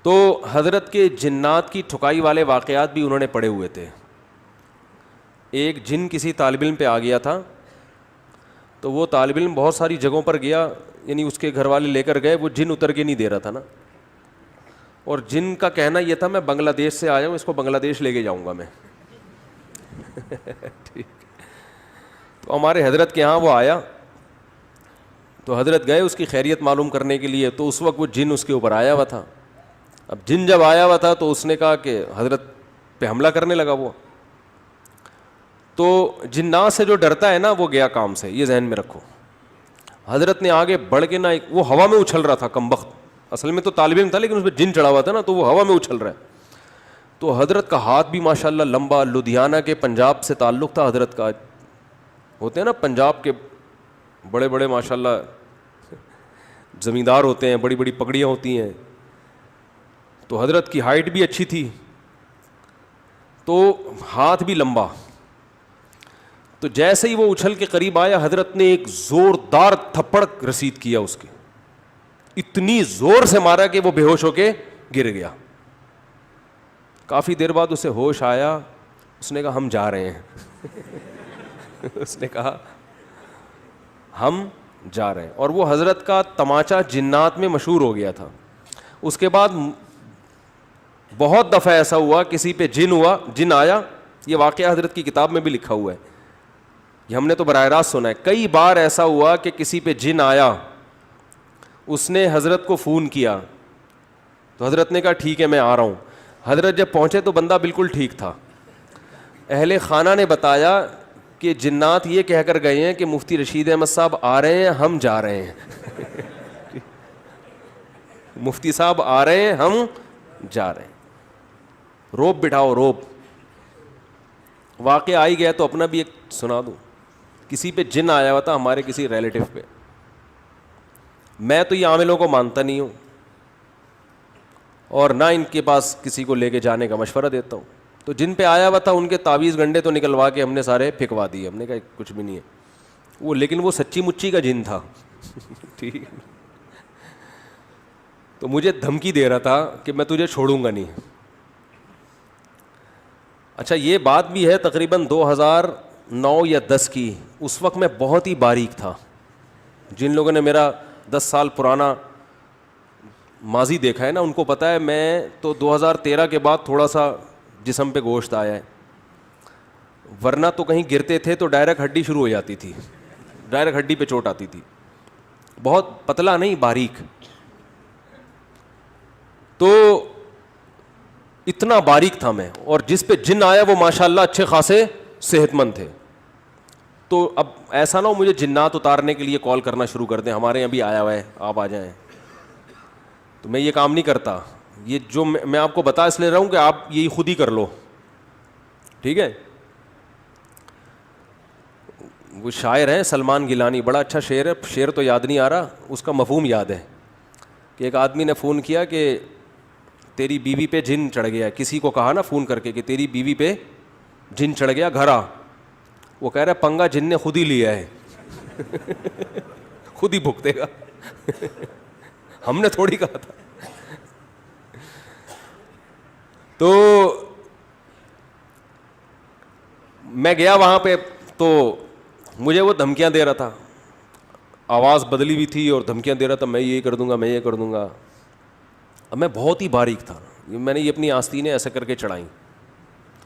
تو حضرت کے جنات کی ٹھکائی والے واقعات بھی انہوں نے پڑھے ہوئے تھے. ایک جن کسی طالب علم پہ آ گیا تھا, تو وہ طالب علم بہت ساری جگہوں پر گیا, یعنی اس کے گھر والے لے کر گئے, وہ جن اتر کے نہیں دے رہا تھا نا, اور جن کا کہنا یہ تھا میں بنگلہ دیش سے آیا ہوں, اس کو بنگلہ دیش لے کے جاؤں گا میں. ٹھیک. تو ہمارے حضرت کے ہاں وہ آیا, تو حضرت گئے اس کی خیریت معلوم کرنے کے لیے. تو اس وقت وہ جن اس کے اوپر آیا ہوا تھا. اب جن جب آیا ہوا تھا تو اس نے کہا کہ حضرت پہ حملہ کرنے لگا وہ. تو جنات سے جو ڈرتا ہے نا وہ گیا کام سے, یہ ذہن میں رکھو. حضرت نے آگے بڑھ کے نا, وہ ہوا میں اچھل رہا تھا کمبخت, اصل میں تو طالب علم تھا لیکن اس پہ جن چڑھا ہوا تھا نا, تو وہ ہوا میں اچھل رہا ہے. تو حضرت کا ہاتھ بھی ماشاءاللہ لمبا, لدھیانہ کے پنجاب سے تعلق تھا حضرت کا. ہوتے ہیں نا پنجاب کے بڑے بڑے ماشاءاللہ زمیندار ہوتے ہیں, بڑی بڑی پگڑیاں ہوتی ہیں. تو حضرت کی ہائٹ بھی اچھی تھی, تو ہاتھ بھی لمبا. تو جیسے ہی وہ اچھل کے قریب آیا, حضرت نے ایک زوردار تھپڑ رسید کیا اس کے, اتنی زور سے مارا کہ وہ بے ہوش ہو کے گر گیا. کافی دیر بعد اسے ہوش آیا, اس نے کہا ہم جا رہے ہیں. اس نے کہا ہم جا رہے ہیں. اور وہ حضرت کا تماچا جنات میں مشہور ہو گیا تھا. اس کے بعد بہت دفعہ ایسا ہوا کسی پہ جن آیا, یہ واقعہ حضرت کی کتاب میں بھی لکھا ہوا ہے, یہ ہم نے تو براہ راست سنا ہے. کئی بار ایسا ہوا کہ کسی پہ جن آیا, اس نے حضرت کو فون کیا, تو حضرت نے کہا ٹھیک ہے میں آ رہا ہوں. حضرت جب پہنچے تو بندہ بالکل ٹھیک تھا. اہل خانہ نے بتایا کہ جنات یہ کہہ کر گئے ہیں کہ مفتی رشید احمد صاحب آ رہے ہیں, ہم جا رہے ہیں. مفتی صاحب آ رہے ہیں, ہم جا رہے ہیں. روب بٹھاؤ روب. واقعہ آئی گیا تو اپنا بھی ایک سنا دوں. کسی پہ جن آیا ہوا تھا ہمارے کسی ریلیٹو پہ. میں تو یہ عاملوں کو مانتا نہیں ہوں, اور نہ ان کے پاس کسی کو لے کے جانے کا مشورہ دیتا ہوں. تو جن پہ آیا ہوا تھا ان کے تعویذ گنڈے تو نکلوا کے ہم نے سارے پھینکوا دیے. ہم نے کہا کچھ بھی نہیں ہے وہ, لیکن وہ سچی مچی کا جن تھا. ٹھیک. تو مجھے دھمکی دے رہا تھا کہ میں تجھے چھوڑوں گا نہیں. اچھا یہ بات بھی ہے تقریباً 2009 یا 10 کی. اس وقت میں بہت ہی باریک تھا. جن لوگوں نے میرا 10 سال پرانا ماضی دیکھا ہے نا, ان کو پتہ ہے میں تو 2013 کے بعد تھوڑا سا جسم پہ گوشت آیا ہے, ورنہ تو کہیں گرتے تھے تو ڈائریکٹ ہڈی شروع ہو جاتی تھی, ڈائریکٹ ہڈی پہ چوٹ آتی تھی. بہت پتلا نہیں, باریک. تو اتنا باریک تھا میں, اور جس پہ جن آیا وہ ماشاءاللہ اچھے خاصے صحت مند تھے. تو اب ایسا نہ ہو مجھے جنات اتارنے کے لیے کال کرنا شروع کر دیں, ہمارے یہاں بھی آیا ہوا ہے آپ آ جائیں. تو میں یہ کام نہیں کرتا. یہ جو میں آپ کو بتا اس لیے رہا ہوں کہ آپ یہی خود ہی کر لو. ٹھیک ہے. وہ شاعر ہیں سلمان گیلانی, بڑا اچھا شعر ہے, شعر تو یاد نہیں آ رہا, اس کا مفہوم یاد ہے. کہ ایک آدمی نے فون کیا کہ تیری بیوی پہ جن چڑھ گیا. کسی کو کہا نا فون کر کے کہ تیری بیوی پہ جن چڑھ گیا, گھر آ. وہ کہہ رہا ہے پنگا جن نے خود ہی لیا ہے, خود ہی بھگتے گا. ہم نے تھوڑی کہا تھا. تو میں گیا وہاں پہ, تو مجھے وہ دھمکیاں دے رہا تھا, آواز بدلی ہوئی تھی اور دھمکیاں دے رہا تھا, میں یہ کر دوں گا, میں یہ کر دوں گا. اب میں بہت ہی باریک تھا, میں نے یہ اپنی آستینیں ایسے کر کے چڑھائیں.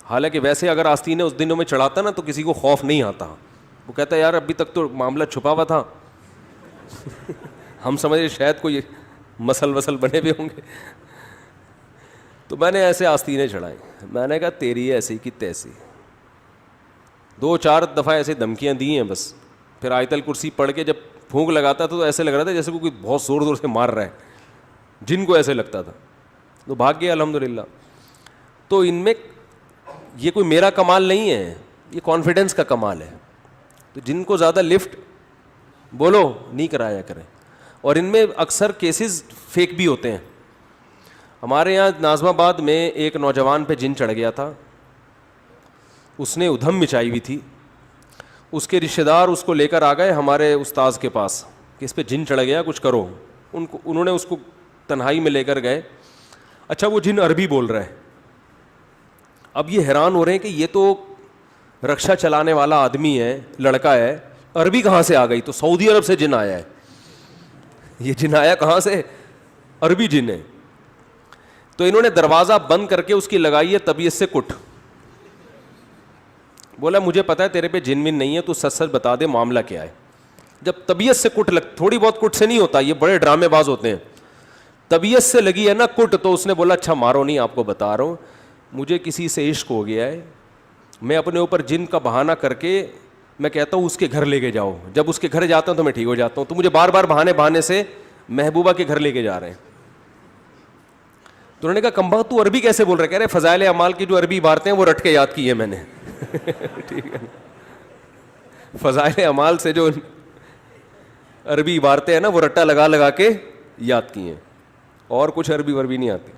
حالانکہ ویسے اگر آستینیں اس دنوں میں چڑھاتا نا تو کسی کو خوف نہیں آتا. وہ کہتا ہے یار ابھی تک تو معاملہ چھپا ہوا تھا, ہم سمجھے شاید کوئی مسل وسل بنے ہوئے ہوں گے. تو میں نے ایسے آستینیں چڑھائیں. میں نے کہا تیری ایسی کی تیسی. 2-4 دفعہ ایسے دھمکیاں دی ہیں بس. پھر آیت الکرسی پڑھ کے جب پھونک لگاتا تھا تو ایسے لگ رہا تھا جیسے کوئی بہت زور زور سے مار رہا ہے, جن کو ایسے لگتا تھا. تو بھاگ گیا الحمدللہ. تو ان میں یہ کوئی میرا کمال نہیں ہے, یہ کانفیڈنس کا کمال ہے. تو جن کو زیادہ لفٹ بولو نہیں کرایا کریں. اور ان میں اکثر کیسز فیک بھی ہوتے ہیں. ہمارے یہاں ناظم آباد میں ایک نوجوان پہ جن چڑھ گیا تھا, اس نے ادھم مچائی ہوئی تھی. اس کے رشتہ دار اس کو لے کر آ گئے ہمارے استاذ کے پاس کہ اس پہ جن چڑھ گیا, کچھ کرو. انہوں نے اس کو تنہائی میں لے کر گئے. اچھا وہ جن عربی بول رہا ہے. اب یہ حیران ہو رہے ہیں کہ یہ تو رکشا چلانے والا آدمی ہے, لڑکا ہے, عربی کہاں سے آ گئی؟ تو سعودی عرب سے جن آیا ہے. یہ جن آیا کہاں سے؟ عربی جن ہے. تو انہوں نے دروازہ بند کر کے اس کی لگائی ہے طبیعت سے کٹ. بولا مجھے پتا ہے تیرے پہ جن ون نہیں ہے, تو سچ سچ بتا دے معاملہ کیا ہے. جب طبیعت سے کٹ تھوڑی بہت کٹ سے نہیں ہوتا, یہ بڑے ڈرامے باز ہوتے ہیں. طبیعت سے لگی ہے نا کٹ, تو اس نے بولا اچھا مارو نہیں, آپ کو بتا رہا ہوں مجھے کسی سے عشق ہو گیا ہے, میں اپنے اوپر جن کا بہانہ کر کے میں کہتا ہوں اس کے گھر لے کے جاؤ, جب اس کے گھر جاتا ہوں تو میں ٹھیک ہو جاتا ہوں, تو مجھے بار بار بہانے سے محبوبہ کے گھر لے کے جا رہے ہیں. تو انہوں نے کہا کمبا تو عربی کیسے بول رہے؟ کہہ رہے فضائل اعمال کی جو عربی عبارتیں ہیں وہ رٹ کے یاد کی ہے میں نے. ٹھیک ہے, فضائل اعمال سے جو عربی عبارتیں ہیں نا وہ رٹا لگا لگا کے یاد کی ہیں, اور کچھ عربی وربی نہیں آتی.